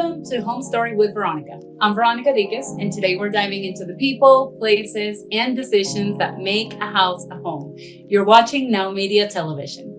Welcome to Home Story with Veronica. I'm Veronica and today we're diving into the people, places, and decisions that make a house a home. You're watching Now Media Television.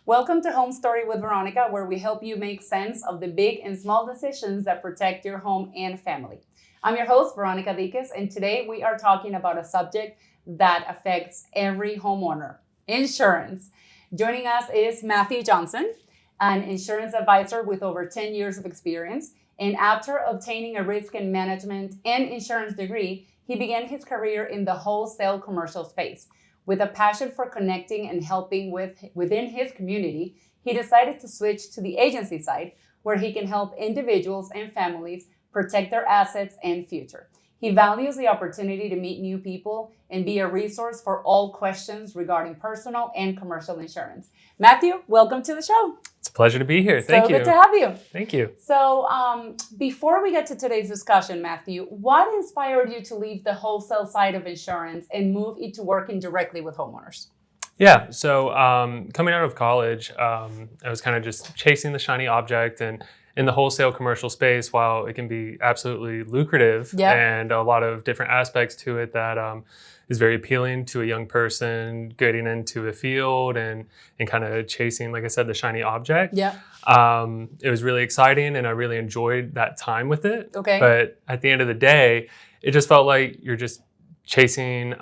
Welcome to Home Story with Veronica, where we help you make sense of the big and small decisions that protect your home and family. I'm your host, Veronica, and today we are talking about a subject that affects every homeowner: insurance. Joining us is Matthew Johnson, an insurance advisor with over 10 years of experience. And after obtaining a risk and management and insurance degree, he began his career in the wholesale commercial space. With a passion for connecting and helping within his community, he decided to switch to the agency side, where he can help individuals and families protect their assets and future. He values the opportunity to meet new people and be a resource for all questions regarding personal and commercial insurance. Matthew, welcome to the show. It's a pleasure to be here. Thank you. So good to have you. Thank you. So before we get to today's discussion, Matthew, what inspired you to leave the wholesale side of insurance and move into working directly with homeowners? Yeah, so coming out of college, I was kind of just chasing the shiny object, and in the wholesale commercial space, while it can be absolutely lucrative and a lot of different aspects to it that is very appealing to a young person getting into a field and kind of chasing, like I said, the shiny object. It was really exciting and I really enjoyed that time with it. But at the end of the day, it just felt like you're just chasing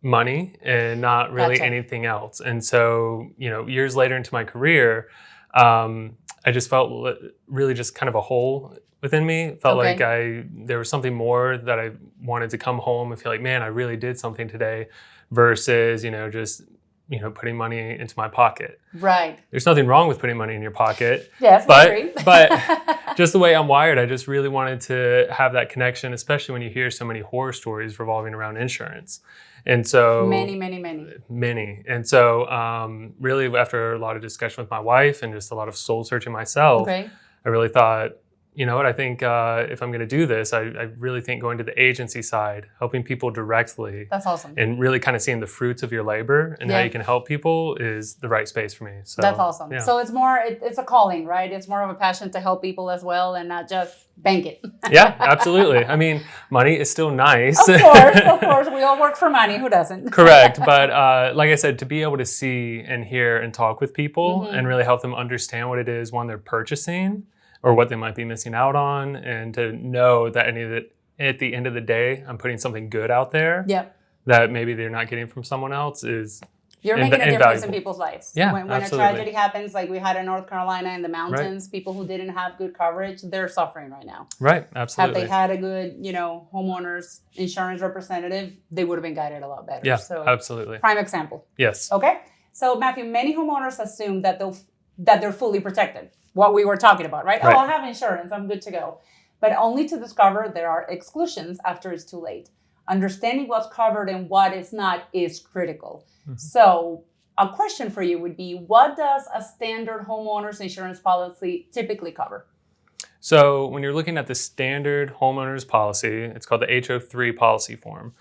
money and not really anything else. And so, years later into my career, I just felt really just kind of a hole within me. Felt like there was something more that I wanted to come home and feel like, man, I really did something today, versus, just, putting money into my pocket. Right. There's nothing wrong with putting money in your pocket. Yes, but just the way I'm wired, I just really wanted to have that connection, especially when you hear so many horror stories revolving around insurance. And so many. And so really after a lot of discussion with my wife and just a lot of soul searching myself, I really thought, you know what, I think if I'm going to do this, I really think going to the agency side, helping people directly. That's awesome. And really kind of seeing the fruits of your labor and how you can help people is the right space for me. So that's awesome. Yeah. So it's a calling, right? It's more of a passion to help people as well and not just bank it. Yeah, absolutely. I mean, money is still nice. Of course. We all work for money. Who doesn't? Correct. But like I said, to be able to see and hear and talk with people and really help them understand what it is when they're purchasing or what they might be missing out on, and to know that at the end of the day, I'm putting something good out there that maybe they're not getting from someone else is You're making a difference in people's lives. Yeah, when a tragedy happens, like we had in North Carolina in the mountains, people who didn't have good coverage, they're suffering right now. Right, absolutely. Had they had a good, homeowners insurance representative, they would have been guided a lot better. Yeah, so, absolutely. Prime example. Yes. Okay. So Matthew, many homeowners assume that they're fully protected. What we were talking about, right? Oh, I have insurance, I'm good to go. But only to discover there are exclusions after it's too late. Understanding what's covered and what is not is critical. So a question for you would be, what does a standard homeowner's insurance policy typically cover? So when you're looking at the standard homeowner's policy, it's called the HO3 policy form.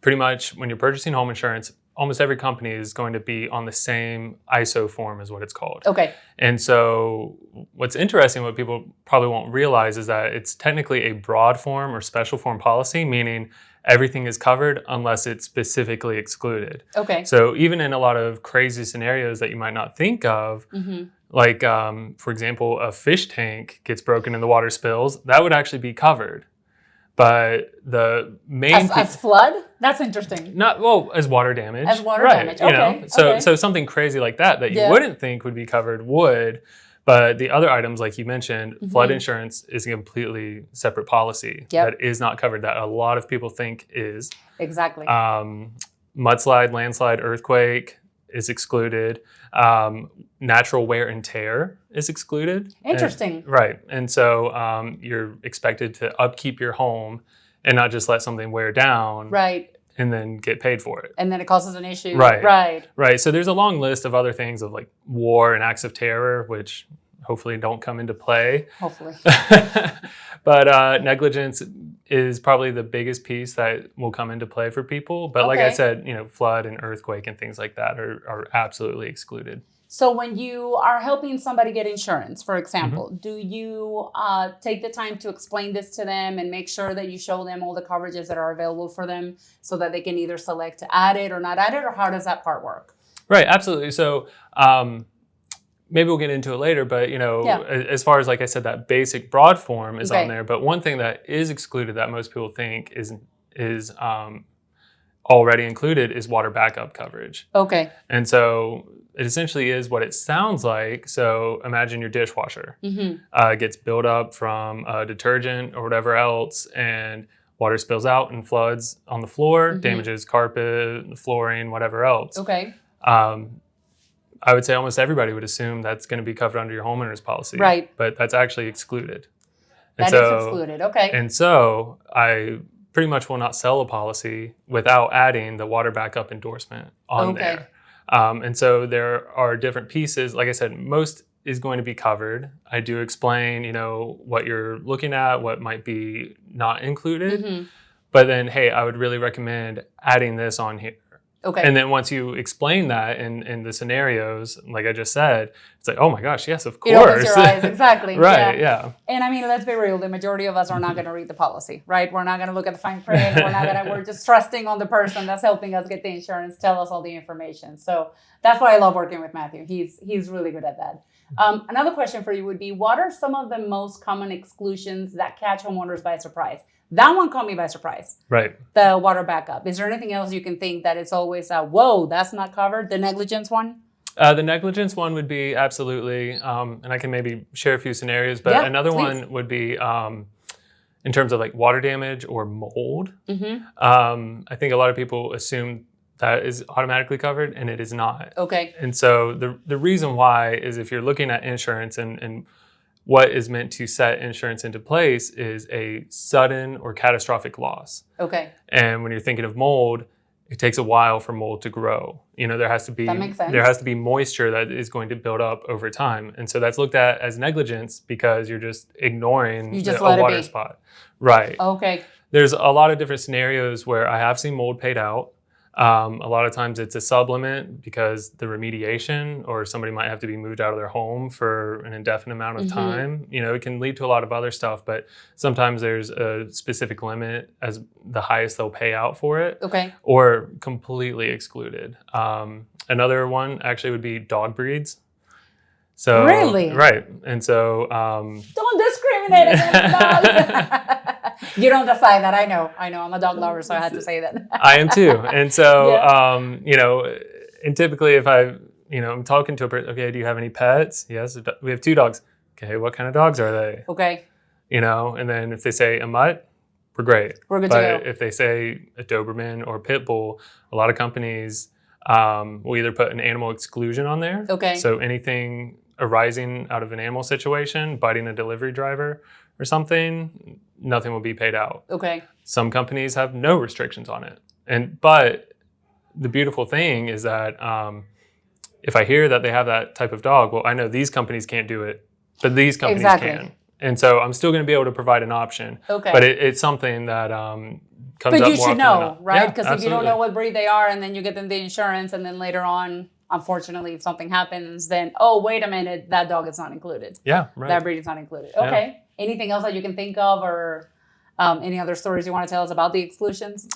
Pretty much when you're purchasing home insurance, almost every company is going to be on the same ISO form is what it's called. Okay. And so what's interesting, what people probably won't realize, is that it's technically a broad form or special form policy, meaning everything is covered unless it's specifically excluded. Okay. So even in a lot of crazy scenarios that you might not think of, like, for example, a fish tank gets broken and the water spills, that would actually be covered. But the main as flood? That's interesting. As water damage. As water damage. Okay. So something crazy like that you wouldn't think would be covered would. But the other items, like you mentioned, flood insurance is a completely separate policy that is not covered, that a lot of people think is. Exactly. Mudslide, landslide, earthquake is excluded. Natural wear and tear is excluded. Interesting. Right. And so you're expected to upkeep your home and not just let something wear down. Right. And then get paid for it. And then it causes an issue. Right. So there's a long list of other things of like war and acts of terror, which hopefully don't come into play. Hopefully. But negligence is probably the biggest piece that will come into play for people. But like I said, flood and earthquake and things like that are absolutely excluded. So when you are helping somebody get insurance, for example, do you take the time to explain this to them and make sure that you show them all the coverages that are available for them so that they can either select to add it or not add it, or how does that part work? Right, absolutely. So maybe we'll get into it later, but as far as, like I said, that basic broad form is on there. But one thing that is excluded that most people think is already included is water backup coverage. Okay. And so it essentially is what it sounds like. So imagine your dishwasher gets built up from detergent or whatever else, and water spills out and floods on the floor, damages carpet, flooring, whatever else. Okay. I would say almost everybody would assume that's going to be covered under your homeowner's policy. Right. But that's actually excluded. That is excluded. Okay. And so I pretty much will not sell a policy without adding the water backup endorsement on there. And so there are different pieces. Like I said, most is going to be covered. I do explain, what you're looking at, what might be not included. But then, hey, I would really recommend adding this on here. Okay. And then once you explain that in the scenarios, like I just said, it's like, oh my gosh, yes, of course. It opens your eyes, exactly. Right, yeah. And I mean, let's be real, the majority of us are not going to read the policy, right? We're not going to look at the fine print. We're just trusting on the person that's helping us get the insurance, tell us all the information. So that's why I love working with Matthew. He's really good at that. Another question for you would be, what are some of the most common exclusions that catch homeowners by surprise? That one caught me by surprise. Right. The water backup. Is there anything else you can think that it's always, whoa, that's not covered? The negligence one? The negligence one would be absolutely, and I can maybe share a few scenarios, but another one would be in terms of like water damage or mold. I think a lot of people assume that is automatically covered, and it is not. Okay. And so the reason why is if you're looking at insurance and what is meant to set insurance into place is a sudden or catastrophic loss. Okay. And when you're thinking of mold, it takes a while for mold to grow. There has to be that makes sense. There has to be moisture that is going to build up over time. And so that's looked at as negligence because you're just ignoring a water spot. Right. Okay. There's a lot of different scenarios where I have seen mold paid out. A lot of times it's a sublimit because the remediation or somebody might have to be moved out of their home for an indefinite amount of time. It can lead to a lot of other stuff, but sometimes there's a specific limit as the highest they'll pay out for it. Okay. Or completely excluded. Another one actually would be dog breeds. So, really? Right. And so... don't discriminate against dogs. You don't decide that. I know. I'm a dog lover, so I had to say that. I am too. And so, and typically if I'm talking to a person, okay, do you have any pets? Yes, we have 2 dogs. Okay, what kind of dogs are they? Okay. And then if they say a mutt, we're great. We're good to go. But if they say a Doberman or a pit bull, a lot of companies will either put an animal exclusion on there. Okay. So anything arising out of an animal situation, biting a delivery driver or something, nothing will be paid out. Okay. Some companies have no restrictions on it. But the beautiful thing is that if I hear that they have that type of dog, well, I know these companies can't do it, but these companies can. And so I'm still going to be able to provide an option. Okay. But it's something that comes up more often. But you should know, right? Because if you don't know what breed they are and then you get them the insurance and then later on, unfortunately, if something happens, then, oh, wait a minute, that dog is not included. Yeah, right. That breed is not included. Okay. Yeah. Anything else that you can think of or any other stories you want to tell us about the exclusions?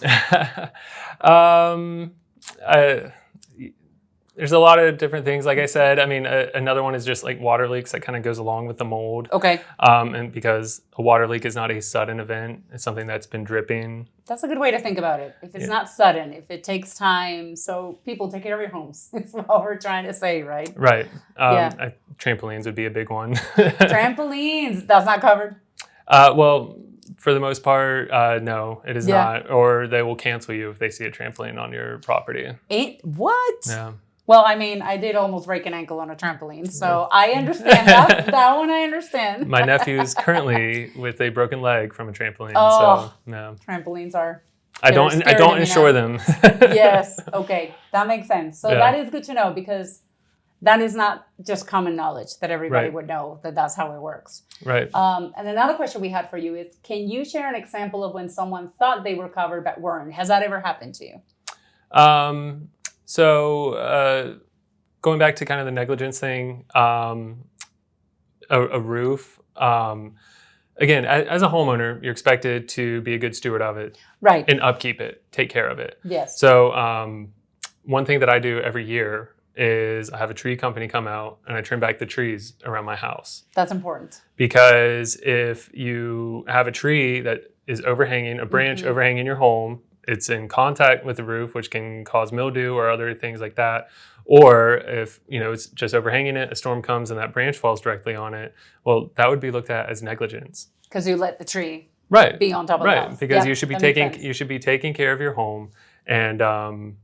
There's a lot of different things. Like I said, I mean, another one is just like water leaks that kind of goes along with the mold. Okay. And because a water leak is not a sudden event, it's something that's been dripping. That's a good way to think about it. If it's not sudden, if it takes time, so people take care of your homes. It's what we're trying to say, right? Right. Trampolines would be a big one. Trampolines, that's not covered? Well, for the most part, no, it is not. Or they will cancel you if they see a trampoline on your property. What? Yeah. Well, I mean, I did almost break an ankle on a trampoline, so I understand that. That one I understand. My nephew is currently with a broken leg from a trampoline. Oh, so no. Trampolines are. I don't insure them. Yes. Okay, that makes sense. So that is good to know because that is not just common knowledge that everybody would know that that's how it works. Right. And another question we had for you is, can you share an example of when someone thought they were covered but weren't? Has that ever happened to you? So going back to kind of the negligence thing, a roof. Again, as a homeowner, you're expected to be a good steward of it, right, and upkeep it, take care of it. Yes. So one thing that I do every year is I have a tree company come out and I trim back the trees around my house. That's important. Because if you have a tree that is overhanging, a branch overhanging your home, it's in contact with the roof, which can cause mildew or other things like that. Or if, it's just overhanging it, a storm comes and that branch falls directly on it, well, that would be looked at as negligence. Because you let the tree be on top of the house. Right, because you should be taking care of your home and,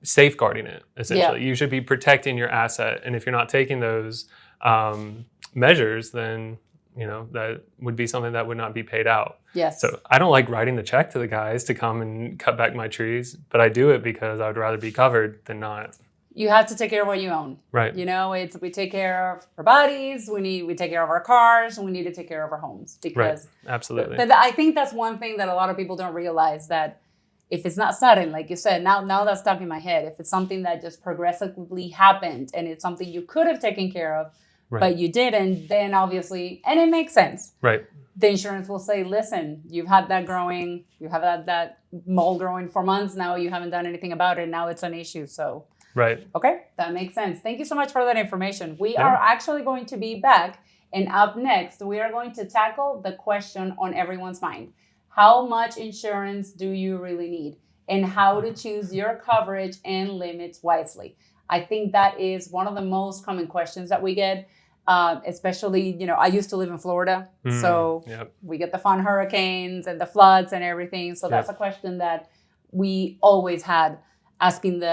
safeguarding it, essentially. You should be protecting your asset. And if you're not taking those measures, then that would be something that would not be paid out. Yes. So I don't like writing the check to the guys to come and cut back my trees, but I do it because I would rather be covered than not. You have to take care of what you own. Right. We take care of our bodies, we take care of our cars, and we need to take care of our homes. Because Absolutely. But I think that's one thing that a lot of people don't realize, that if it's not sudden, like you said, now that's stuck in my head. If it's something that just progressively happened and it's something you could have taken care of, but you didn't, then obviously, and it makes sense. Right. The insurance will say, listen, you've had that mold growing for months now, you haven't done anything about it, now it's an issue. So, right. Okay, that makes sense. Thank you so much for that information. We are actually going to be back, and up next, we are going to tackle the question on everyone's mind. How much insurance do you really need? And how to choose your coverage and limits wisely. I think that is one of the most common questions that we get. Especially, I used to live in Florida, so we get the fun hurricanes and the floods and everything. So that's a question that we always had asking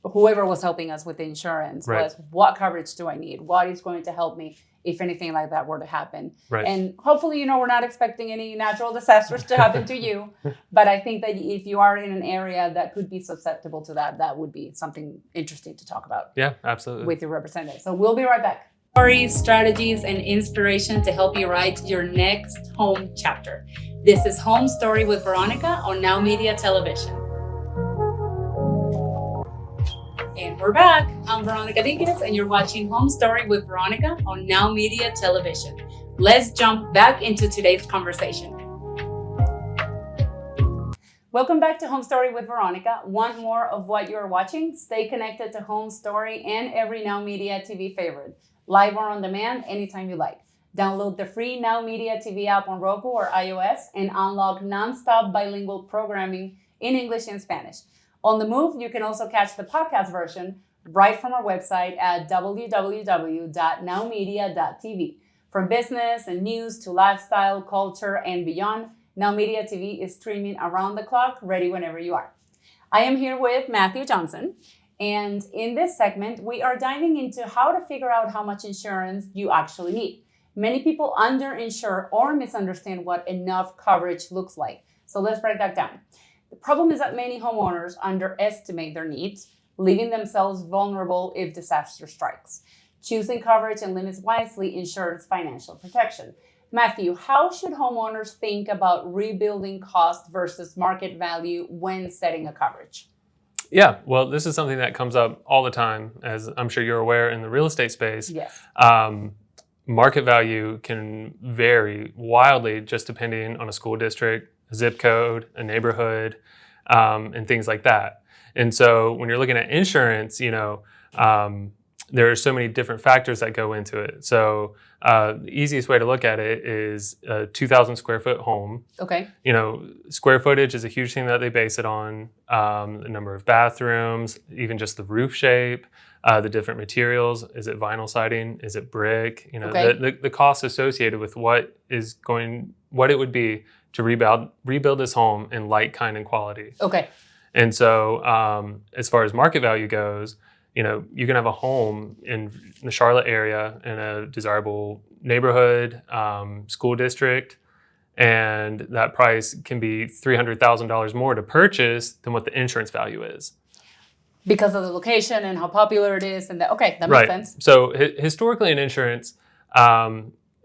whoever was helping us with the insurance was, what coverage do I need? What is going to help me if anything like that were to happen? Right. And hopefully, we're not expecting any natural disasters to happen to you. But I think that if you are in an area that could be susceptible to that would be something interesting to talk about. Yeah, absolutely. With your representative. So we'll be right back. Stories, strategies, and inspiration to help you write your next home chapter. This is Home Story with Veronica on Now Media Television. And we're back. I'm Veronica Dinkins, and you're watching Home Story with Veronica on Now Media Television. Let's jump back into today's conversation. Welcome back to Home Story with Veronica. Want more of what you're watching? Stay connected to Home Story and every Now Media TV favorite, live or on demand, anytime you like. Download the free Now Media TV app on Roku or iOS and unlock nonstop bilingual programming in English and Spanish. On the move, you can also catch the podcast version right from our website at www.nowmedia.tv. From business and news to lifestyle, culture, and beyond, Now Media TV is streaming around the clock, ready whenever you are. I am here with Matthew Johnson. And in this segment, we are diving into how to figure out how much insurance you actually need. Many people underinsure or misunderstand what enough coverage looks like. So let's break that down. The problem is that many homeowners underestimate their needs, leaving themselves vulnerable if disaster strikes. Choosing coverage and limits wisely ensures financial protection. Matthew, how should homeowners think about rebuilding cost versus market value when setting a coverage? Yeah, well, this is something that comes up all the time, as I'm sure you're aware in the real estate space. Yes. Market value can vary wildly just depending on a school district, a zip code, a neighborhood, and things like that. And so when you're looking at insurance, there are so many different factors that go into it. So the easiest way to look at it is a 2,000 square foot home. Okay. Square footage is a huge thing that they base it on. The number of bathrooms, even just the roof shape, the different materials. Is it vinyl siding? Is it brick? The cost associated with what it would be to rebuild this home in like, kind, and quality. Okay. And so as far as market value goes, you can have a home in the Charlotte area in a desirable neighborhood, school district, and that price can be $300,000 more to purchase than what the insurance value is. Because of the location and how popular it is. And that makes sense. So historically in insurance,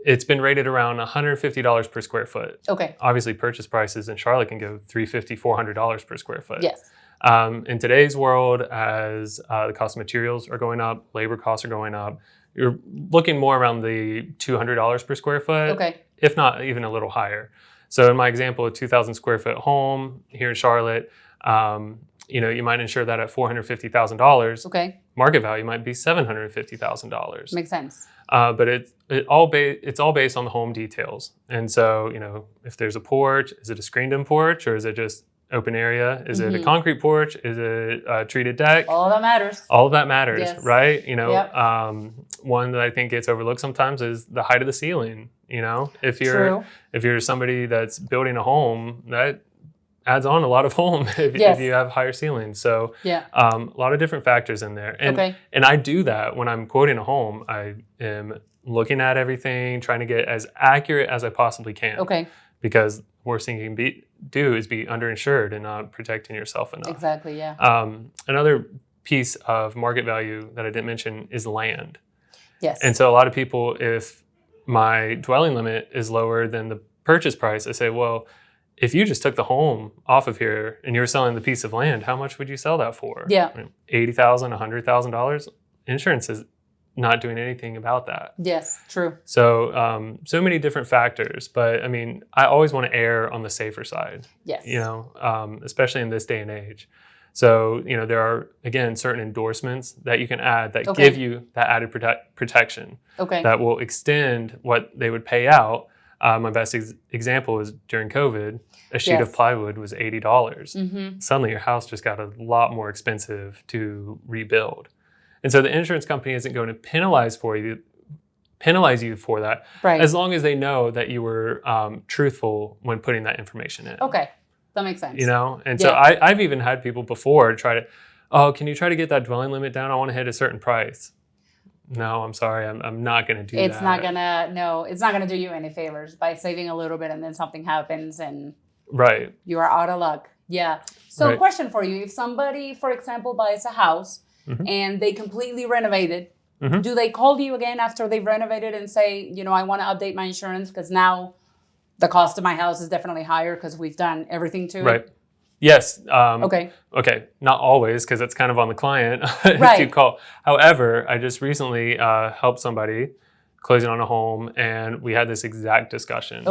it's been rated around $150 per square foot. Okay. Obviously, purchase prices in Charlotte can go $350, $400 per square foot. Yes. In today's world, as the cost of materials are going up, labor costs are going up, you're looking more around the $200 per square foot, if not even a little higher. So in my example, a 2,000 square foot home here in Charlotte, you might insure that at $450,000. Market value might be $750,000. Makes sense. But it's all based on the home details. And so, if there's a porch, is it a screened-in porch, or is it just open area? Is it a concrete porch? Is it a treated deck? All of that matters. All of that matters, yes. right? One that I think gets overlooked sometimes is the height of the ceiling. If you're somebody that's building a home, that adds on a lot of home if you have higher ceilings. So a lot of different factors in there. And I do that when I'm quoting a home. I am looking at everything, trying to get as accurate as I possibly can. Because worst thing you can do is be underinsured and not protecting yourself enough. Exactly, yeah. Another piece of market value that I didn't mention is land. Yes. And so a lot of people, if my dwelling limit is lower than the purchase price, I say, well, if you just took the home off of here and you were selling the piece of land, how much would you sell that for? Yeah. $80,000, $100,000. Insurance is not doing anything about that. Yes, true. So, so many different factors, but I always want to err on the safer side. Yes. Especially in this day and age. So, there are, again, certain endorsements that you can add that give you that added protection that will extend what they would pay out. My best example is during COVID, a sheet of plywood was $80. Suddenly your house just got a lot more expensive to rebuild. And so the insurance company isn't going to penalize you for that, as long as they know that you were truthful when putting that information in. That makes sense. And so I've even had people before try to, can you try to get that dwelling limit down? I want to hit a certain price. No, I'm sorry. I'm not going to do that. It's not going to do you any favors by saving a little bit and then something happens and you are out of luck. Yeah. So question for you. If somebody, for example, buys a house and they completely renovate it, do they call you again after they've renovated and say, I want to update my insurance because now the cost of my house is definitely higher because we've done everything to it? Yes. Okay. Not always, because it's kind of on the client to call. However, I just recently helped somebody closing on a home, and we had this exact discussion.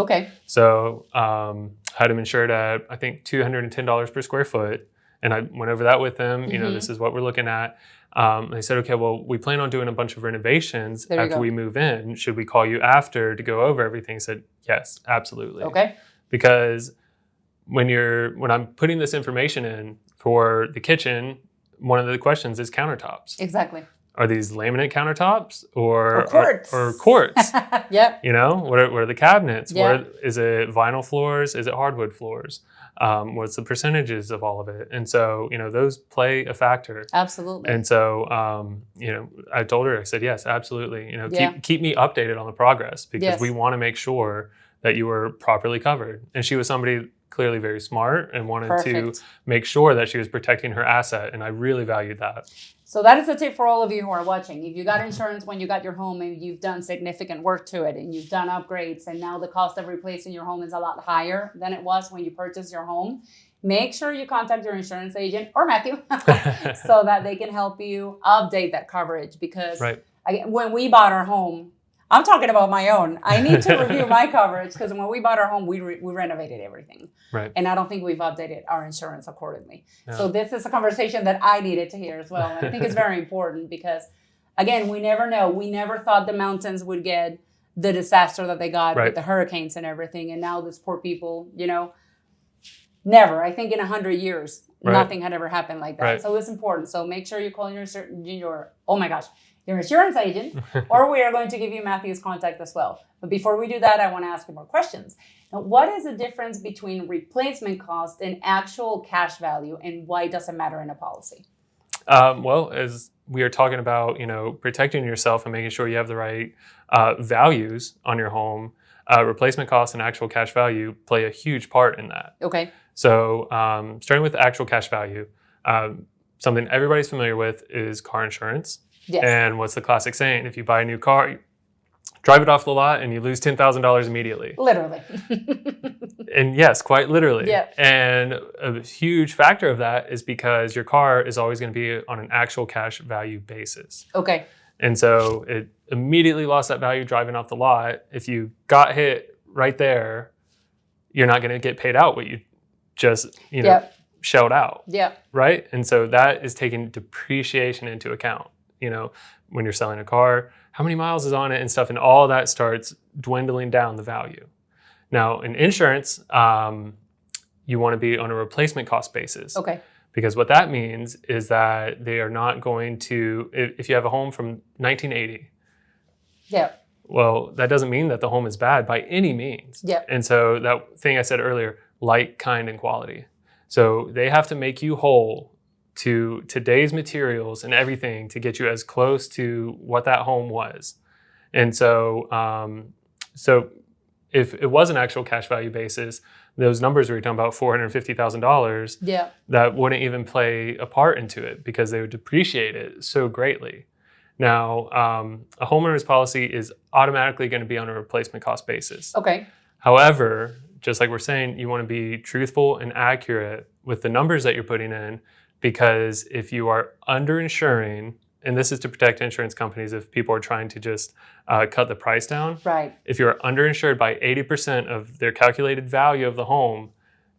So had him insured at, I think, $210 per square foot. And I went over that with them. This is what we're looking at. They said, okay, well, we plan on doing a bunch of renovations after we move in. Should we call you after to go over everything? I said, yes, absolutely. Because when I'm putting this information in for the kitchen, one of the questions is countertops. Exactly. Are these laminate countertops or quartz? Or quartz? Yep. What are the cabinets? Yep. Is it vinyl floors? Is it hardwood floors? What's the percentages of all of it? And so, those play a factor. Absolutely. And so, I told her, I said, yes, absolutely. Keep me updated on the progress because we want to make sure that you were properly covered. And she was somebody clearly very smart and wanted to make sure that she was protecting her asset. And I really valued that. So that is a tip for all of you who are watching. If you got insurance when you got your home and you've done significant work to it and you've done upgrades and now the cost of replacing your home is a lot higher than it was when you purchased your home, make sure you contact your insurance agent or Matthew so that they can help you update that coverage. Because when we bought our home, I'm talking about my own. I need to review my coverage because when we bought our home, we renovated everything. And I don't think we've updated our insurance accordingly. So this is a conversation that I needed to hear as well. And I think it's very important because, again, we never know. We never thought the mountains would get the disaster that they got with the hurricanes and everything. And now these poor people, never. I think in 100 years, nothing had ever happened like that. So it's important. So make sure you call your insurance agent, or we are going to give you Matthew's contact as well. But before we do that, I want to ask you more questions. Now, what is the difference between replacement cost and actual cash value, and why does it matter in a policy? Well, as we are talking about, protecting yourself and making sure you have the right values on your home, replacement cost and actual cash value play a huge part in that. So starting with the actual cash value, something everybody's familiar with is car insurance. And what's the classic saying? If you buy a new car, drive it off the lot and you lose $10,000 immediately. Literally. And yes, quite literally. Yeah. And a huge factor of that is because your car is always going to be on an actual cash value basis. Okay. And so it immediately lost that value driving off the lot. If you got hit right there, you're not going to get paid out what you just, shelled out. Yeah. Right? And so that is taking depreciation into account. When you're selling a car, how many miles is on it and stuff, and all that starts dwindling down the value. Now, in insurance, you want to be on a replacement cost basis. Okay. Because what that means is that they are not going to, if you have a home from 1980, yeah. Well, that doesn't mean that the home is bad by any means. Yeah. And so that thing I said earlier, like, kind, and quality. So they have to make you whole to today's materials and everything to get you as close to what that home was. And so, if it was an actual cash value basis, those numbers we were talking about, $450,000, yeah, that wouldn't even play a part into it because they would depreciate it so greatly. Now, a homeowner's policy is automatically going to be on a replacement cost basis. Okay. However, just like we're saying, you want to be truthful and accurate with the numbers that you're putting in, because if you are underinsuring, and this is to protect insurance companies if people are trying to just cut the price down. Right. If you're underinsured by 80% of their calculated value of the home,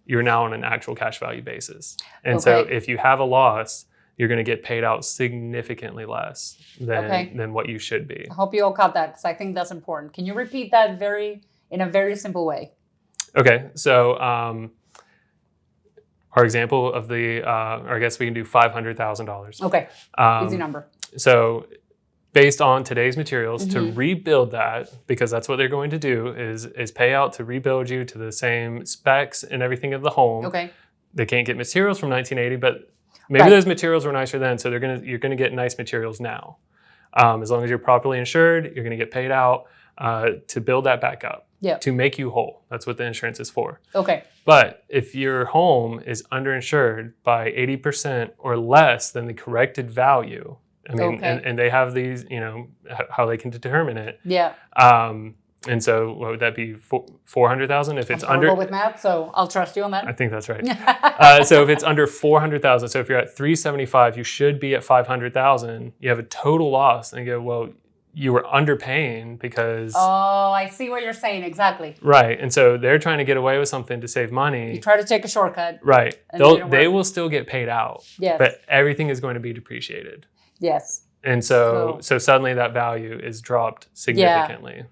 you're now on an actual cash value basis. And so if you have a loss, you're going to get paid out significantly less than what you should be. I hope you all caught that, because I think that's important. Can you repeat that in a very simple way? Okay, so our example of or I guess we can do $500,000. Okay, easy number. So based on today's materials, to rebuild that, because that's what they're going to do, is pay out to rebuild you to the same specs and everything of the home. Okay. They can't get materials from 1980, but maybe those materials were nicer then, so you're gonna get nice materials now. As long as you're properly insured, you're gonna get paid out to build that back up. Yeah. To make you whole. That's what the insurance is for. Okay. But if your home is underinsured by 80% or less than the corrected value, I mean, and they have these, how they can determine it. Yeah. And so what would that be? 400,000 if it's under with math, so I'll trust you on that. I think that's right. So if it's under 400,000, so if you're at 375, you should be at 500,000. You have a total loss, and you go, well, you were underpaying because... Oh, I see what you're saying. Exactly. Right. And so they're trying to get away with something to save money. You try to take a shortcut. Right. They will still get paid out. Yes. But everything is going to be depreciated. Yes. And so suddenly that value is dropped significantly. Yeah.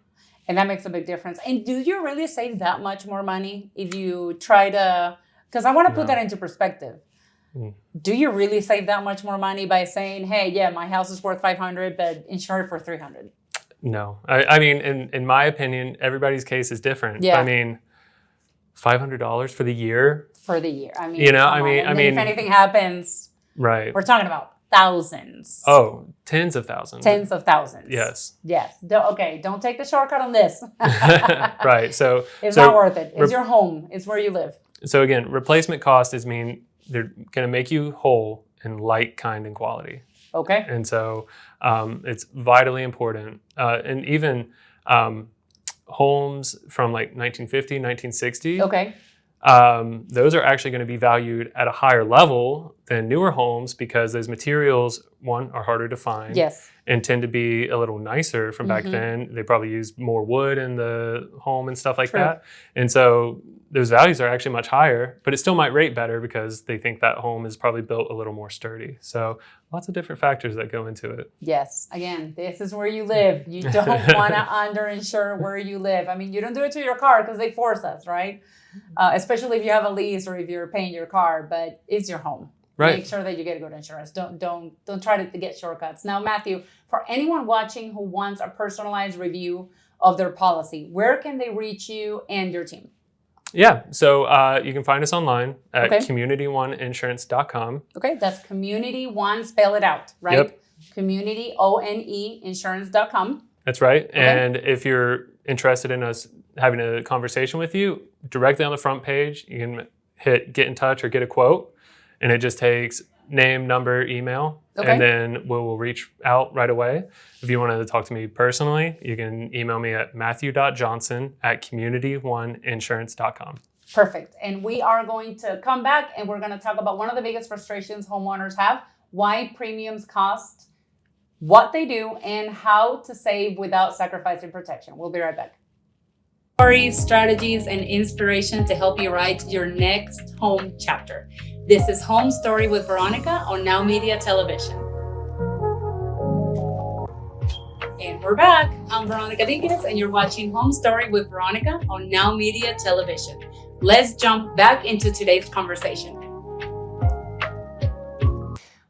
And that makes a big difference. And do you really save that much more money if you try to... Because I want to put that into perspective. Do you really save that much more money by saying, hey, yeah, my house is worth $500, but insure it for $300? No. I mean, in my opinion, everybody's case is different. Yeah. I mean, $500 for the year? For the year. I mean, if anything happens, right, we're talking about thousands. Oh, tens of thousands. Tens of thousands. Yes. Yes. Don't take the shortcut on this. Right. So it's not worth it. It's your home. It's where you live. So again, replacement cost they're going to make you whole in like, kind, and quality. Okay. And so it's vitally important. And even homes from like 1950, 1960. Okay. Those are actually going to be valued at a higher level than newer homes because those materials, one, are harder to find. Yes. And tend to be a little nicer from back then. They probably used more wood in the home and stuff like that. And so those values are actually much higher, but it still might rate better because they think that home is probably built a little more sturdy. So lots of different factors that go into it. Yes. Again, this is where you live. You don't want to underinsure where you live. I mean, you don't do it to your car because they force us, right? Especially if you have a lease or if you're paying your car, but it's your home. Right. Make sure that you get a good insurance. Don't try to get shortcuts. Now, Matthew, for anyone watching who wants a personalized review of their policy, where can they reach you and your team? Yeah, so you can find us online at community1insurance.com. Okay, that's Community One, spell it out, right? Yep. Community, O-N-E, insurance.com. That's right. Okay. And if you're interested in us having a conversation with you, directly on the front page, you can hit get in touch or get a quote. And it just takes name, number, email, Okay. and then we'll reach out right away. If you want to talk to me personally, you can email me at matthew.johnson@communityoneInsurance.com. Perfect. And we are going to come back and we're going to talk about one of the biggest frustrations homeowners have, why premiums cost what they do, and how to save without sacrificing protection. We'll be right back. Stories, strategies, and inspiration to help you write your next home chapter. This is Home Story with Veronica on Now Media Television. And we're back. I'm Veronica Dinkins, and you're watching Home Story with Veronica on Now Media Television. Let's jump back into today's conversation.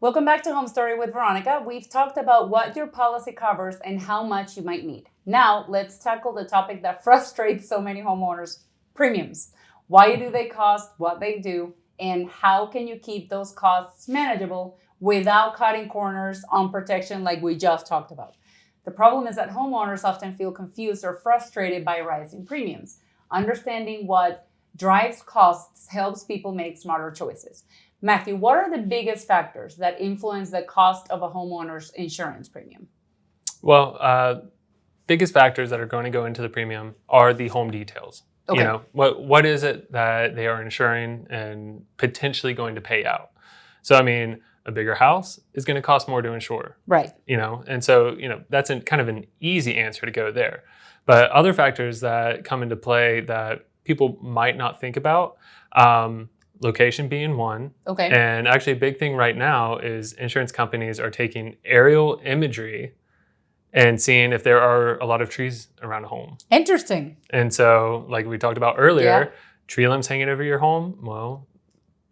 Welcome back to Home Story with Veronica. We've talked about what your policy covers and how much you might need. Now, let's tackle the topic that frustrates so many homeowners: premiums. Why do they cost what they do, and how can you keep those costs manageable without cutting corners on protection like we just talked about? The problem is that homeowners often feel confused or frustrated by rising premiums. Understanding what drives costs helps people make smarter choices. Matthew, what are the biggest factors that influence the cost of a homeowner's insurance premium? Well, biggest factors that are going to go into the premium are the home details. Okay. You know, what is it that they are insuring and potentially going to pay out? So, I mean, a bigger house is going to cost more to insure. Right. You know, and so, you know, that's kind of an easy answer to go there. But other factors that come into play that people might not think about, location being one. Okay. And actually a big thing right now is insurance companies are taking aerial imagery and seeing if there are a lot of trees around a home. Interesting. And so, like we talked about earlier, tree limbs hanging over your home, well,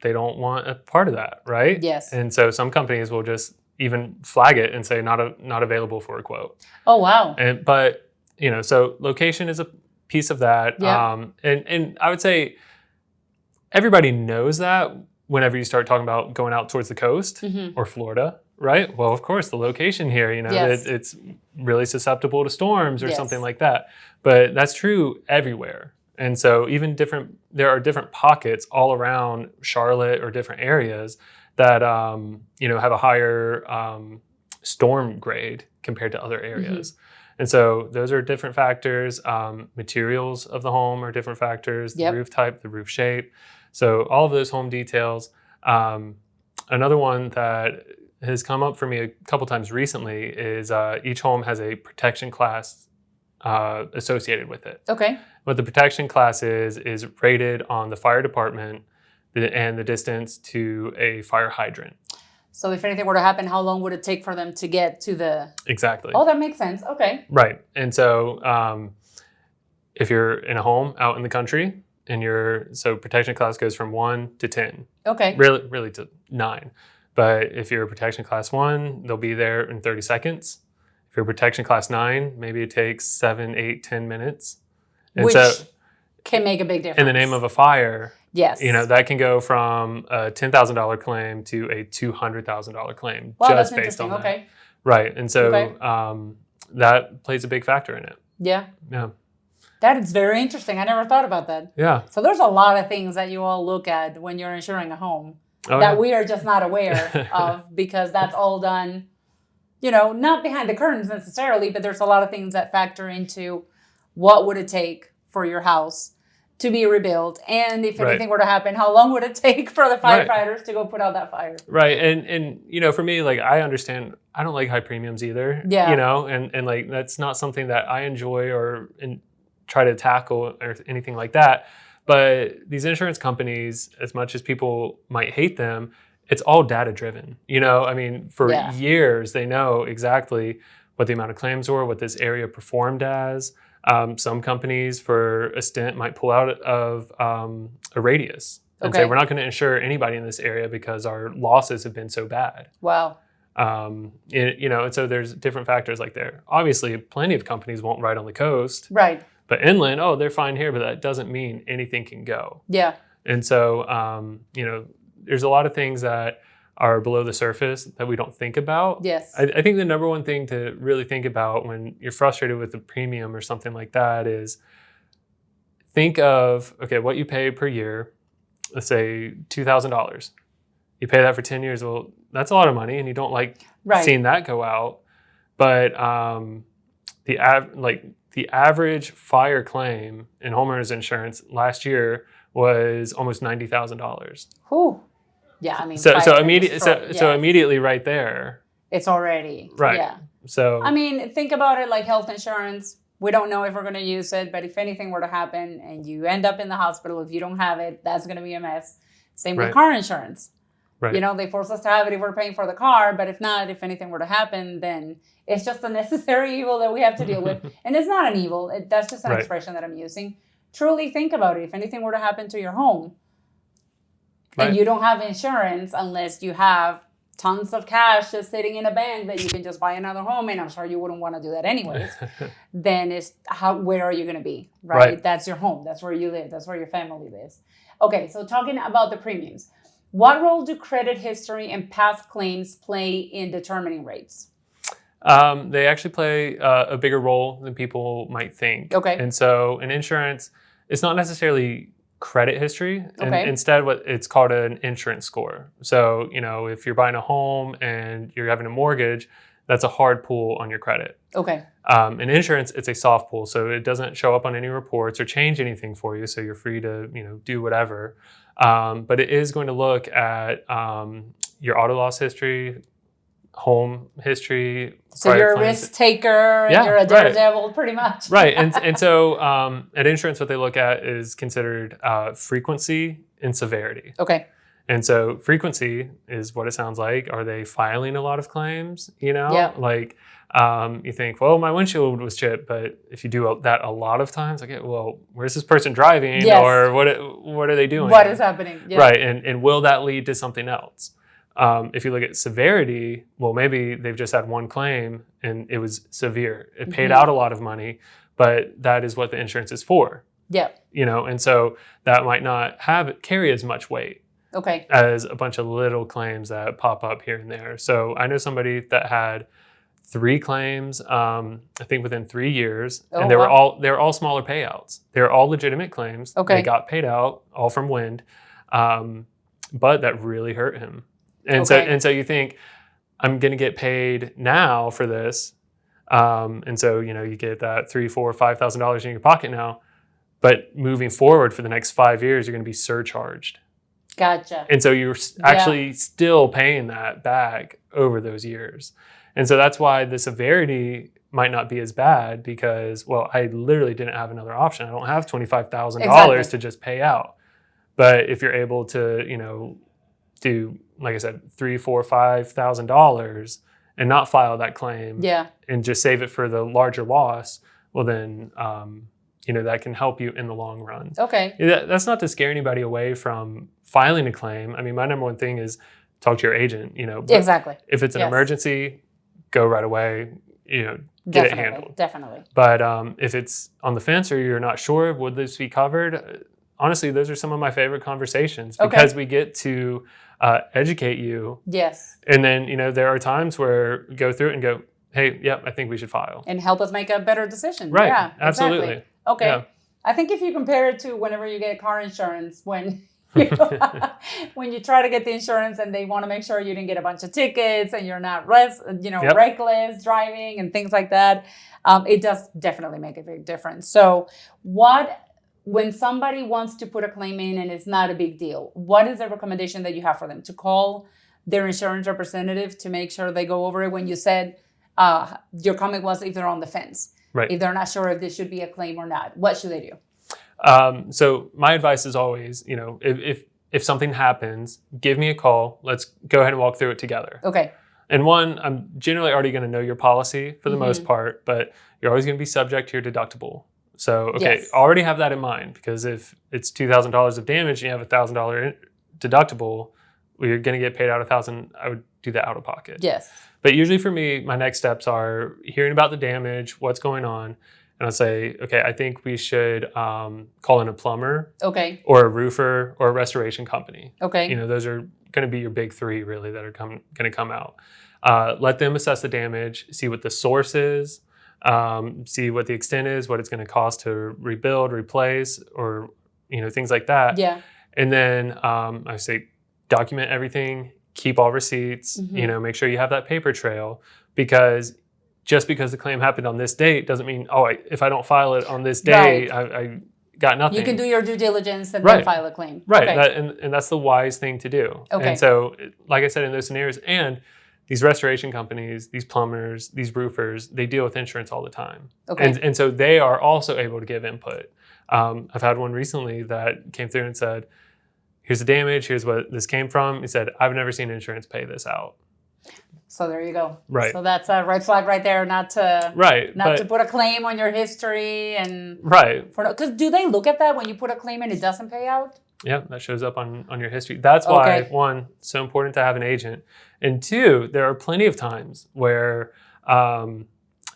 they don't want a part of that, right? Yes. And so some companies will just even flag it and say not available for a quote. Oh, wow. But, you know, so location is a piece of that. Yeah. And I would say everybody knows that whenever you start talking about going out towards the coast or Florida, right? Well, of course, the location here, you know, Yes. it's really susceptible to storms or Yes. something like that. But that's true everywhere. And so even there are different pockets all around Charlotte or different areas that, you know, have a higher storm grade compared to other areas. And so those are different factors. Materials of the home are different factors, the roof type, the roof shape. So all of those home details. Another one that has come up for me a couple times recently is each home has a protection class associated with it. Okay. What the protection class is rated on the fire department and the distance to a fire hydrant. So if anything were to happen, how long would it take for them to get to the... Exactly. Oh, that makes sense. Okay. Right. And so if you're in a home out in the country and so protection class goes from 1 to 10. Okay. Really to 9. But if you're protection class 1, they'll be there in 30 seconds. If you're protection class 9, maybe it takes 7, 8, 10 minutes. And Which so can make a big difference. in the name of a fire, yes, you know, that can go from a $10,000 claim to a $200,000 claim wow, just that's based on that. Okay. Right. And so Okay. That plays a big factor in it. Yeah. Yeah. That is very interesting. I never thought about that. Yeah. So there's a lot of things that you all look at when you're insuring a home we are just not aware of, because that's all done, you know, not behind the curtains necessarily, but there's a lot of things that factor into what would it take for your house to be rebuilt, and if anything were to happen, how long would it take for the firefighters to go put out that fire? Right. And you know, for me, like, I understand I don't like high premiums either. Yeah. You know, and like that's not something that I enjoy or try to tackle or anything like that. But these insurance companies, as much as people might hate them, it's all data driven. You know, I mean, for years, they know exactly what the amount of claims were, what this area performed as. Some companies for a stint might pull out of a radius and say, we're not going to insure anybody in this area because our losses have been so bad. Wow. You know, and so there's different factors like there. Obviously, plenty of companies won't ride on the coast. Right. But inland, they're fine here, but that doesn't mean anything can go. Yeah. And so, you know, there's a lot of things that are below the surface that we don't think about. Yes. I think the number one thing to really think about when you're frustrated with the premium or something like that is think of, okay, what you pay per year, let's say $2,000. You pay that for 10 years. Well, that's a lot of money, and you don't like seeing that go out. But the average fire claim in homeowners insurance last year was almost $90,000. Whew. Yeah, I mean, so immediately right there, it's already right. Yeah. So I mean, think about it like health insurance. We don't know if we're going to use it, but if anything were to happen and you end up in the hospital, if you don't have it, that's going to be a mess. Same with car insurance. Right. You know, they force us to have it if we're paying for the car, but if not, if anything were to happen, then it's just a necessary evil that we have to deal with. And it's not an evil. That's just an expression that I'm using. Truly think about it. If anything were to happen to your home and you don't have insurance unless you have tons of cash just sitting in a bank that you can just buy another home, and I'm sure you wouldn't want to do that anyways, then where are you going to be, right? That's your home. That's where you live. That's where your family lives. Okay, so talking about the premiums, what role do credit history and past claims play in determining rates? They actually play a bigger role than people might think. Okay. And so in insurance, it's not necessarily credit history. And instead, what it's called an insurance score. So, you know, if you're buying a home and you're having a mortgage, that's a hard pull on your credit. Okay. In insurance, it's a soft pull. So it doesn't show up on any reports or change anything for you. So you're free to, you know, do whatever. But it is going to look at your auto loss history, home history. So you're a risk taker and you're a daredevil, pretty much. Right. And so at insurance, what they look at is considered frequency and severity. Okay. And so frequency is what it sounds like. Are they filing a lot of claims? You know, like you think, well, my windshield was chipped, but if you do that a lot of times, okay, well, where's this person driving, or what are they doing? What is happening? Yeah. Right. And will that lead to something else? If you look at severity, well, maybe they've just had one claim and it was severe. It paid out a lot of money, but that is what the insurance is for. Yeah. You know, and so that might not carry as much weight. Okay. As a bunch of little claims that pop up here and there. So I know somebody that had 3 claims, I think within 3 years, and they were all smaller payouts. They were all legitimate claims. Okay. They got paid out all from wind, but that really hurt him. And so you think, I'm going to get paid now for this, and so you know you get that $3,000, $4,000, $5,000 in your pocket now, but moving forward for the next 5 years, you're going to be surcharged. Gotcha. And so you're actually still paying that back over those years. And so that's why the severity might not be as bad because, well, I literally didn't have another option. I don't have $25,000 to just pay out. But if you're able to, you know, do, like I said, $3,000, $4,000, $5,000 and not file that claim and just save it for the larger loss, well, then, you know, that can help you in the long run. Okay. That's not to scare anybody away from filing a claim. I mean, my number one thing is talk to your agent, you know. Exactly. If it's an emergency, go right away, you know, get it handled. Definitely. But if it's on the fence or you're not sure, would this be covered? Honestly, those are some of my favorite conversations because we get to educate you. Yes. And then, you know, there are times where we go through it and go, hey, I think we should file. And help us make a better decision. Right. Yeah, absolutely. Exactly. Okay. Yeah. I think if you compare it to whenever you get car insurance, when you try to get the insurance and they want to make sure you didn't get a bunch of tickets and you're not reckless driving and things like that, it does definitely make a big difference. So when somebody wants to put a claim in and it's not a big deal, what is the recommendation that you have for them? To call their insurance representative to make sure they go over it when you said your comment was if they're on the fence. Right. If they're not sure if this should be a claim or not, what should they do? So my advice is always, you know, if something happens, give me a call. Let's go ahead and walk through it together. Okay. And one, I'm generally already going to know your policy for the most part, but you're always going to be subject to your deductible. So, already have that in mind because if it's $2,000 of damage and you have $1,000 deductible, well, you're going to get paid out $1,000. I would do that out of pocket. Yes. But usually for me, my next steps are hearing about the damage, what's going on. And I'll say, okay, I think we should call in a plumber or a roofer or a restoration company. Okay. You know, those are going to be your big 3 really that are going to come out. Let them assess the damage, see what the source is, see what the extent is, what it's going to cost to rebuild, replace, or, you know, things like that. Yeah. And then I say, document everything, keep all receipts, make sure you have that paper trail, because just because the claim happened on this date doesn't mean, if I don't file it on this day, I got nothing. You can do your due diligence and then file a claim. Right. Okay. And that's the wise thing to do. Okay. And so, like I said, in those scenarios, and these restoration companies, these plumbers, these roofers, they deal with insurance all the time. Okay. And so they are also able to give input. I've had one recently that came through and said, here's the damage, here's what this came from. He said, I've never seen insurance pay this out. So there you go. Right. So that's a red flag right there, not to put a claim on your history and because do they look at that when you put a claim and it doesn't pay out? Yeah, that shows up on your history. That's why, one, it's so important to have an agent. And two, there are plenty of times where I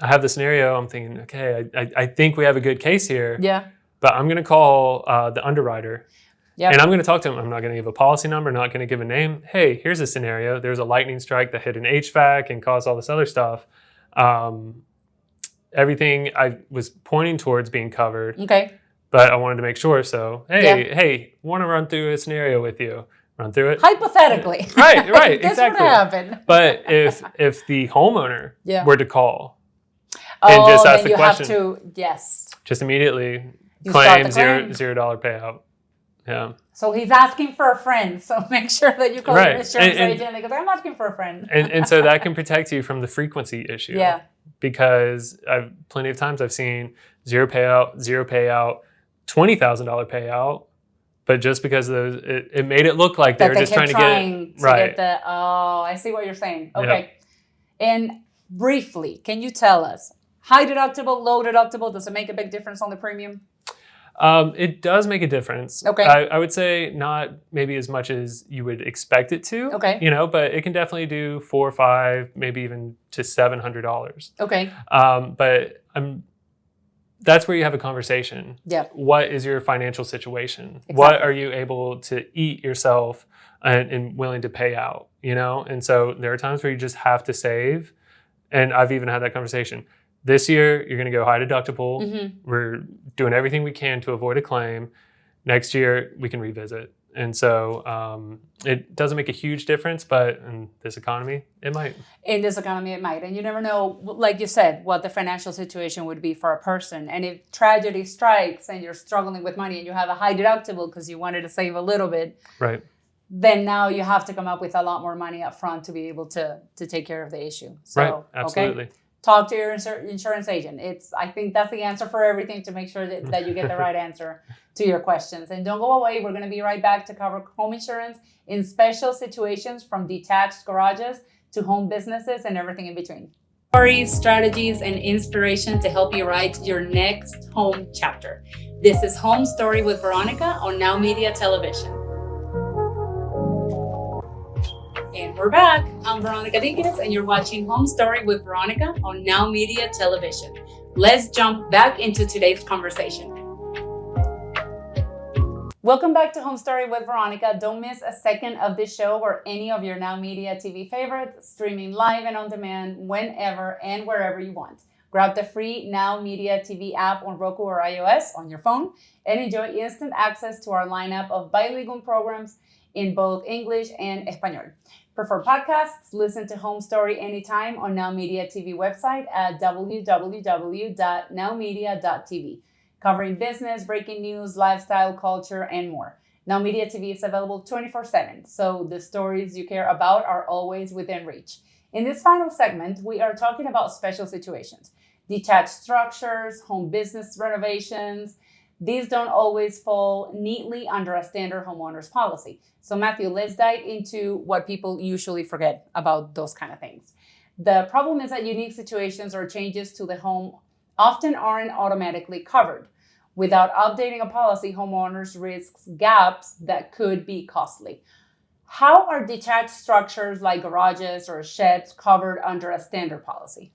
have the scenario, I'm thinking, okay, I think we have a good case here. Yeah. But I'm going to call the underwriter. Yep. And I'm going to talk to him. I'm not going to give a policy number, not going to give a name. Hey, here's a scenario. There's a lightning strike that hit an HVAC and caused all this other stuff. Everything I was pointing towards being covered. Okay. But I wanted to make sure. So, hey, want to run through a scenario with you. Run through it. Hypothetically. Right, Guess exactly. what happened? But if the homeowner were to call and just ask the question. Just immediately claim $0 payout. Yeah. So he's asking for a friend. So make sure that you call your insurance agent because I'm asking for a friend. and so that can protect you from the frequency issue. Yeah. Because plenty of times I've seen zero payout, $20,000 payout, but just because of those, it made it look like they were just trying to get the. Oh, I see what you're saying. Okay. Yep. And briefly, can you tell us high deductible, low deductible? Does it make a big difference on the premium? It does make a difference. Okay. I would say not maybe as much as you would expect it to. Okay. But it can definitely do $400 or $500, maybe even to $700. Okay. But that's where you have a conversation. Yeah. What is your financial situation? Exactly. What are you able to eat yourself and willing to pay out? And so there are times where you just have to save. And I've even had that conversation. This year, you're going to go high deductible. Mm-hmm. We're doing everything we can to avoid a claim. Next year, we can revisit. And so it doesn't make a huge difference, but in this economy, it might. In this economy, it might. And you never know, like you said, what the financial situation would be for a person. And if tragedy strikes and you're struggling with money and you have a high deductible because you wanted to save a little bit, right? Then now you have to come up with a lot more money up front to be able to take care of the issue. So, right, absolutely. Okay? Talk to your insurance agent. I think that's the answer for everything to make sure that you get the right answer to your questions. And don't go away. We're going to be right back to cover home insurance in special situations, from detached garages to home businesses and everything in between. Stories, strategies, and inspiration to help you write your next home chapter. This is Home Story with Veronica on Now Media Television. And we're back. I'm Veronica Dinkins, and you're watching Home Story with Veronica on Now Media Television. Let's jump back into today's conversation. Welcome back to Home Story with Veronica. Don't miss a second of this show or any of your Now Media TV favorites, streaming live and on demand whenever and wherever you want. Grab the free Now Media TV app on Roku or iOS on your phone and enjoy instant access to our lineup of bilingual programs in both English and Espanol. For podcasts, listen to Home Story anytime on Now Media TV website at www.nowmedia.tv, covering business, breaking news, lifestyle, culture, and more. Now Media TV is available 24/7, so the stories you care about are always within reach. In this final segment, we are talking about special situations, detached structures, home business renovations. These don't always fall neatly under a standard homeowner's policy. So Matthew, let's dive into what people usually forget about those kind of things. The problem is that unique situations or changes to the home often aren't automatically covered. Without updating a policy, homeowners risk gaps that could be costly. How are detached structures like garages or sheds covered under a standard policy?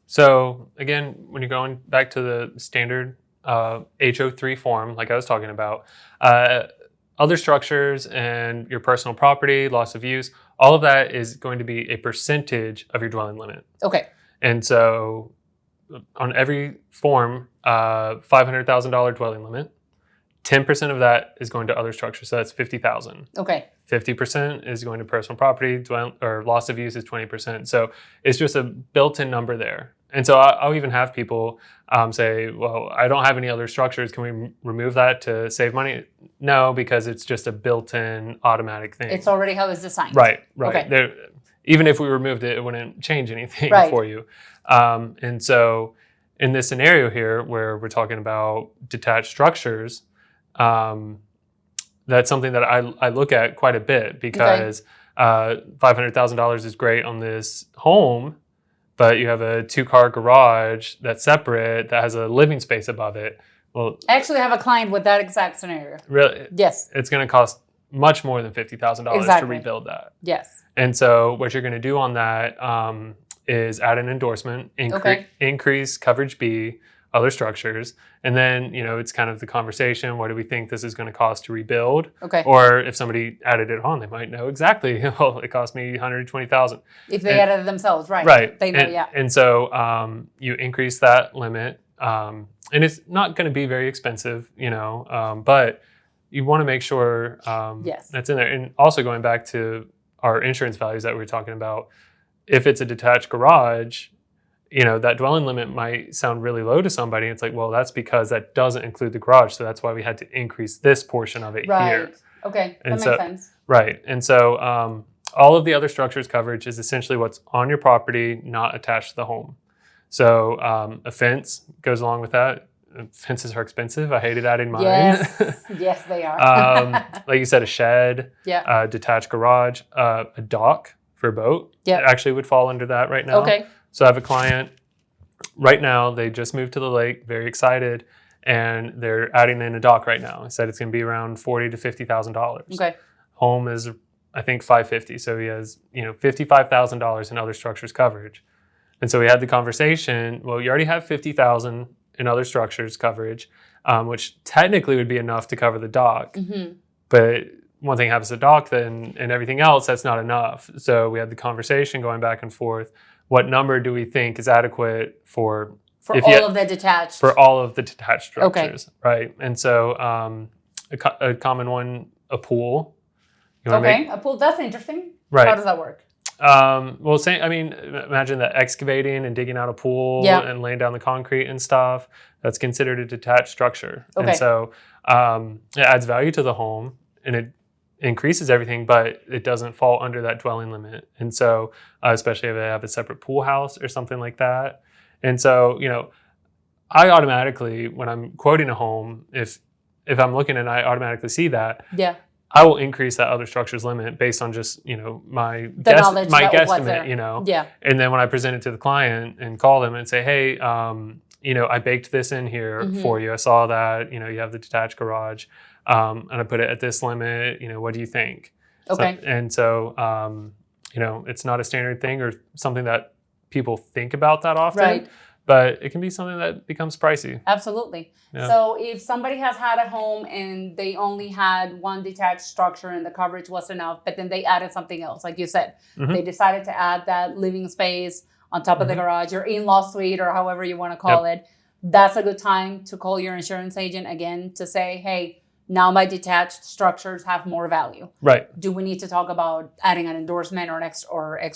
So again, when you're going back to the standard HO3 form, like I was talking about, other structures and your personal property, loss of use, all of that is going to be a percentage of your dwelling limit. Okay. And so on every form, $500,000 dwelling limit, 10% of that is going to other structures. So that's 50,000. Okay. 50% is going to personal property, or loss of use is 20%. So it's just a built-in number there. And so I'll even have people say, well, I don't have any other structures. Can we remove that to save money? No, because it's just a built-in automatic thing. It's already how it's designed. Right. Okay. Even if we removed it, it wouldn't change anything for you. And so in this scenario here, where we're talking about detached structures, that's something that I look at quite a bit, because $500,000 is great on this home, but you have a 2-car garage that's separate that has a living space above it. Well, I actually have a client with that exact scenario. Really? Yes. It's going to cost much more than $50,000 to rebuild that. Yes. And so what you're going to do on that is add an endorsement, increase coverage B, other structures. And then, it's kind of the conversation. What do we think this is going to cost to rebuild? Okay. Or if somebody added it on, they might know exactly, well, it cost me $120,000. If they added it themselves, right. Right. They know, And so you increase that limit. And it's not going to be very expensive, but you want to make sure that's in there. And also going back to our insurance values that we were talking about, if it's a detached garage, that dwelling limit might sound really low to somebody. It's like, well, that's because that doesn't include the garage. So that's why we had to increase this portion of it here. Okay. That makes sense. Right. And so all of the other structures coverage is essentially what's on your property, not attached to the home. So a fence goes along with that. Fences are expensive. I hated adding mine. Yes, they are. Like you said, a shed, detached garage, a dock for a boat. It actually would fall under that right now. Okay. So I have a client right now. They just moved to the lake, very excited, and they're adding in a dock right now. He said it's going to be around $40,000 to $50,000. Okay. Home is, I think, $550,000. So he has, $55,000 in other structures coverage. And so we had the conversation. Well, you already have $50,000 in other structures coverage, which technically would be enough to cover the dock. Mm-hmm. But one thing happens to the dock, then, and everything else, that's not enough. So we had the conversation going back and forth. What number do we think is adequate for all of the detached? For all of the detached structures, okay. Right? And so a common one, a pool. A pool. That's interesting. Right. How does that work? Well, imagine that excavating and digging out a pool and laying down the concrete and stuff. That's considered a detached structure. Okay. And so it adds value to the home, and it increases everything, but it doesn't fall under that dwelling limit. And so, especially if they have a separate pool house or something like that. And so, I automatically, when I'm quoting a home, if I'm looking and I automatically see that, I will increase that other structures limit based on just, my guesstimate, And then when I present it to the client and call them and say, hey, I baked this in here for you. I saw that, you have the detached garage. And I put it at this limit, what do you think? Okay. So, it's not a standard thing or something that people think about that often, right. But it can be something that becomes pricey. Absolutely. Yeah. So if somebody has had a home and they only had one detached structure and the coverage was enough, but then they added something else, like you said, they decided to add that living space on top of the garage, or in-law suite, or however you want to call it, that's a good time to call your insurance agent again to say, hey, now my detached structures have more value. Right. Do we need to talk about adding an endorsement or an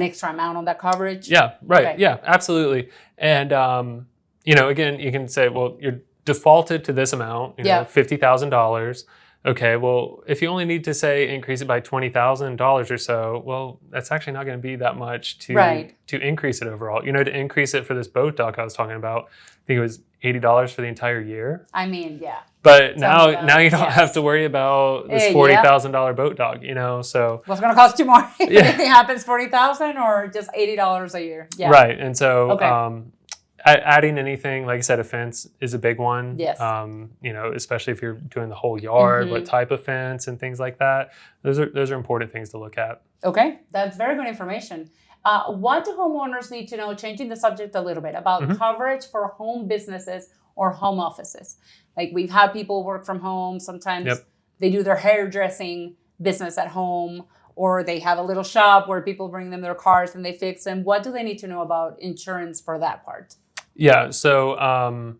extra amount on that coverage? Yeah, right. Okay. Yeah, absolutely. And, again, you can say, well, you're defaulted to this amount, $50,000. Okay, well, if you only need to say increase it by $20,000 or so, well, that's actually not going to be that much to increase it overall. To increase it for this boat dock I was talking about, I think it was $80 for the entire year. I mean, yeah. But now you don't have to worry about this $40,000 boat dock, so. What's going to cost you more? If anything happens, $40,000 or just $80 a year? Yeah. Right, and so adding anything, like I said, a fence is a big one. Yes. Especially if you're doing the whole yard, what type of fence and things like that. Those are important things to look at. Okay, that's very good information. What do homeowners need to know, changing the subject a little bit, about coverage for home businesses or home offices? Like, we've had people work from home. Sometimes they do their hairdressing business at home, or they have a little shop where people bring them their cars and they fix them. What do they need to know about insurance for that part? Yeah, so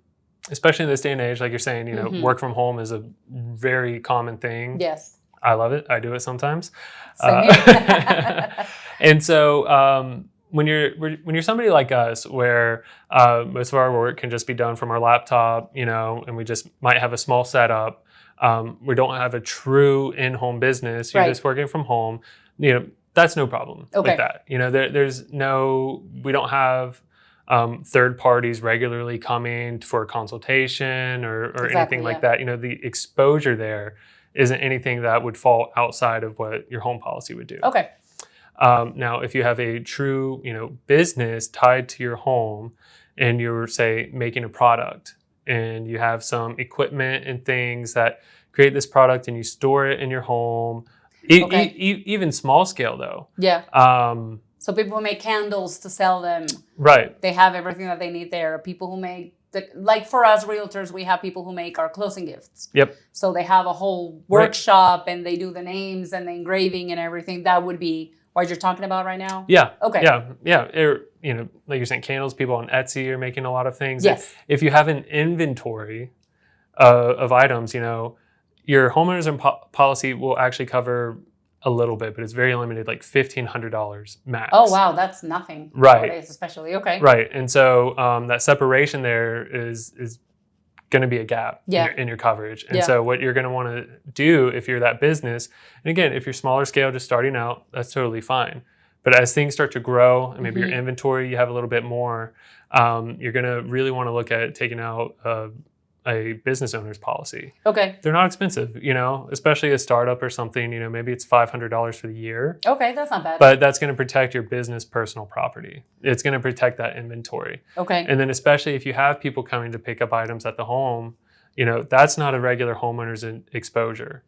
especially in this day and age, like you're saying, work from home is a very common thing. Yes. I love it. I do it sometimes. Same here. And so when you're somebody like us, where most of our work can just be done from our laptop, and we just might have a small setup. We don't have a true in-home business. You're just working from home. That's no problem with that. We don't have third parties regularly coming for consultation or anything like that. The exposure there isn't anything that would fall outside of what your home policy would do. Okay. Now, if you have a true, business tied to your home and you're, say, making a product and you have some equipment and things that create this product and you store it in your home, even small scale though. Yeah. So people who make candles to sell them. Right. They have everything that they need there. People who make, like for us realtors, we have people who make our closing gifts. Yep. So they have a whole workshop and they do the names and the engraving and everything. That would be what you're talking about right now? Yeah. Okay. Yeah. Like you're saying, candles, people on Etsy are making a lot of things. Yes. If you have an inventory of items, your homeowners policy will actually cover a little bit, but it's very limited, like $1,500 max. Oh, wow. That's nothing. Right. Nowadays, especially. Okay. Right. And so that separation there is going to be a gap in your coverage. And so what you're going to want to do if you're that business, and again, if you're smaller scale, just starting out, that's totally fine. But as things start to grow and maybe your inventory, you have a little bit more, you're going to really want to look at taking out a business owner's policy. Okay. They're not expensive, especially a startup or something, maybe it's $500 for the year. Okay, that's not bad. But that's going to protect your business personal property. It's going to protect that inventory. Okay. And then especially if you have people coming to pick up items at the home, that's not a regular homeowner's exposure,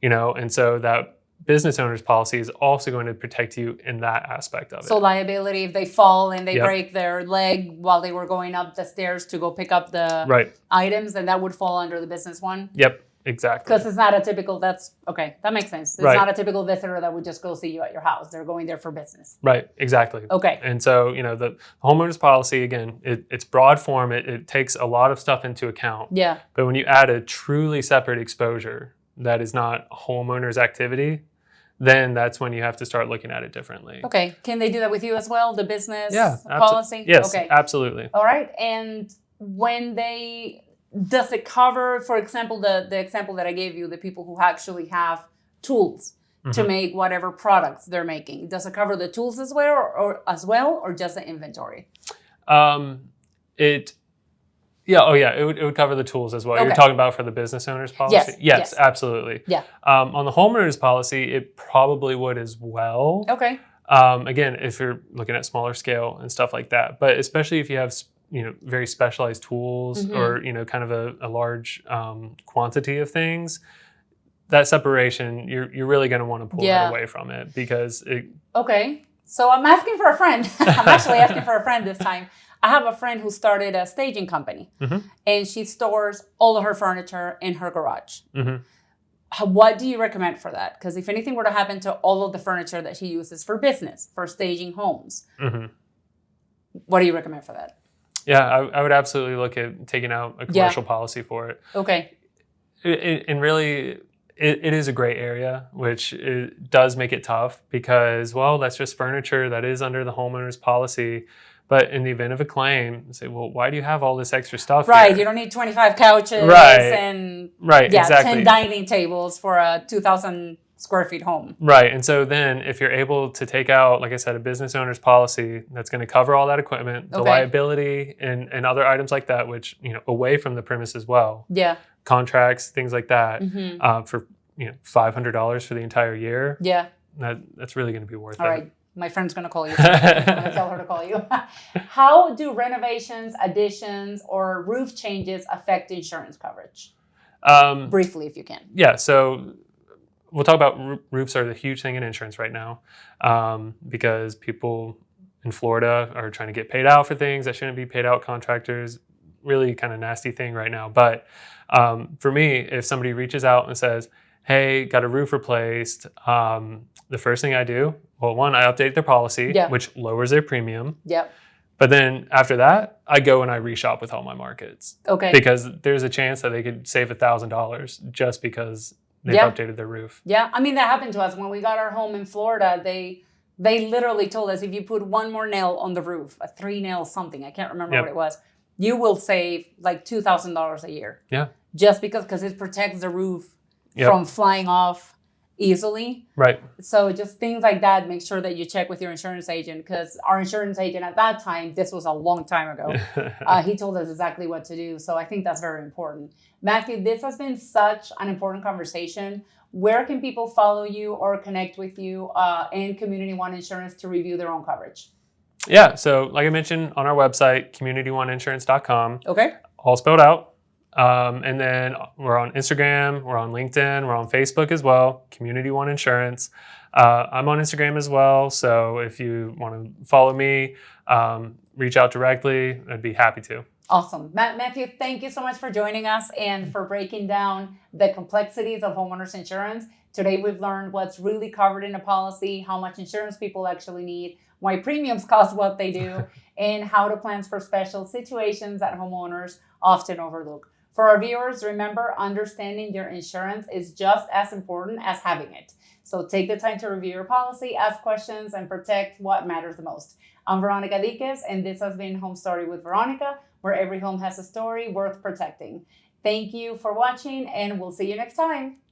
and so that business owner's policy is also going to protect you in that aspect of it. So liability, if they fall and they break their leg while they were going up the stairs to go pick up the items, then that would fall under the business one? Yep, exactly. Because it's not a typical, that makes sense. It's not a typical visitor that would just go see you at your house. They're going there for business. Right, exactly. Okay. And so, the homeowner's policy, again, it's broad form. It takes a lot of stuff into account. Yeah. But when you add a truly separate exposure that is not homeowner's activity, then that's when you have to start looking at it differently. Okay. Can they do that with you as well, the business policy? Yes, absolutely. All right. And does it cover, for example, the example that I gave you, the people who actually have tools to make whatever products they're making? Does it cover the tools as well or just the inventory? It would cover the tools as well. Okay. You're talking about for the business owner's policy? Yes, absolutely. Yeah. On the homeowner's policy, it probably would as well. Okay. Again, if you're looking at smaller scale and stuff like that, but especially if you have very specialized tools or kind of a large quantity of things, that separation you're really going to want to pull that away from it because it. Okay. So I'm asking for a friend. I'm actually asking for a friend this time. I have a friend who started a staging company, and she stores all of her furniture in her garage. What do you recommend for that? Because if anything were to happen to all of the furniture that she uses for business, for staging homes, what do you recommend for that? Yeah, I would absolutely look at taking out a commercial policy for it. Okay. And really, it is a gray area, which it does make it tough because, that's just furniture that is under the homeowner's policy. But in the event of a claim, say, well, why do you have all this extra stuff here? You don't need 25 couches and 10 dining tables for a 2,000 square feet home. Right. And so then if you're able to take out, like I said, a business owner's policy that's going to cover all that equipment, the liability and other items like that, which, away from the premise as well. Yeah. Contracts, things like that, for, $500 for the entire year. Yeah. That's really going to be worth it. All right. My friend's going to call you. I'm going to tell her to call you. How do renovations, additions, or roof changes affect insurance coverage? Briefly, if you can. Yeah. So we'll talk about roofs are the huge thing in insurance right now because people in Florida are trying to get paid out for things that shouldn't be paid out. Contractors, really kind of nasty thing right now. But for me, if somebody reaches out and says, hey, got a roof replaced, the first thing I do, one, I update their policy, which lowers their premium. Yep. But then after that, I go and I reshop with all my markets. Okay. Because there's a chance that they could save $1,000 just because they've updated their roof. Yeah, I mean, that happened to us when we got our home in Florida. They literally told us, if you put one more nail on the roof, a 3-nail something, I can't remember what it was, you will save like $2,000 a year. Yeah. Just because it protects the roof from flying off easily. Right. So just things like that, make sure that you check with your insurance agent, because our insurance agent at that time, this was a long time ago, he told us exactly what to do. So I think that's very important. Matthew, this has been such an important conversation. Where can people follow you or connect with you and Community One Insurance to review their own coverage? Yeah. So like I mentioned on our website, communityoneInsurance.com. Okay. All spelled out. And then we're on Instagram, we're on LinkedIn, we're on Facebook as well, Community One Insurance. I'm on Instagram as well. So if you want to follow me, reach out directly, I'd be happy to. Awesome. Matthew, thank you so much for joining us and for breaking down the complexities of homeowners insurance. Today, we've learned what's really covered in a policy, how much insurance people actually need, why premiums cost what they do, and how to plan for special situations that homeowners often overlook. For our viewers, remember, understanding your insurance is just as important as having it. So take the time to review your policy, ask questions, and protect what matters the most. I'm Veronica Diquez, and this has been Home Story with Veronica, where every home has a story worth protecting. Thank you for watching, and we'll see you next time.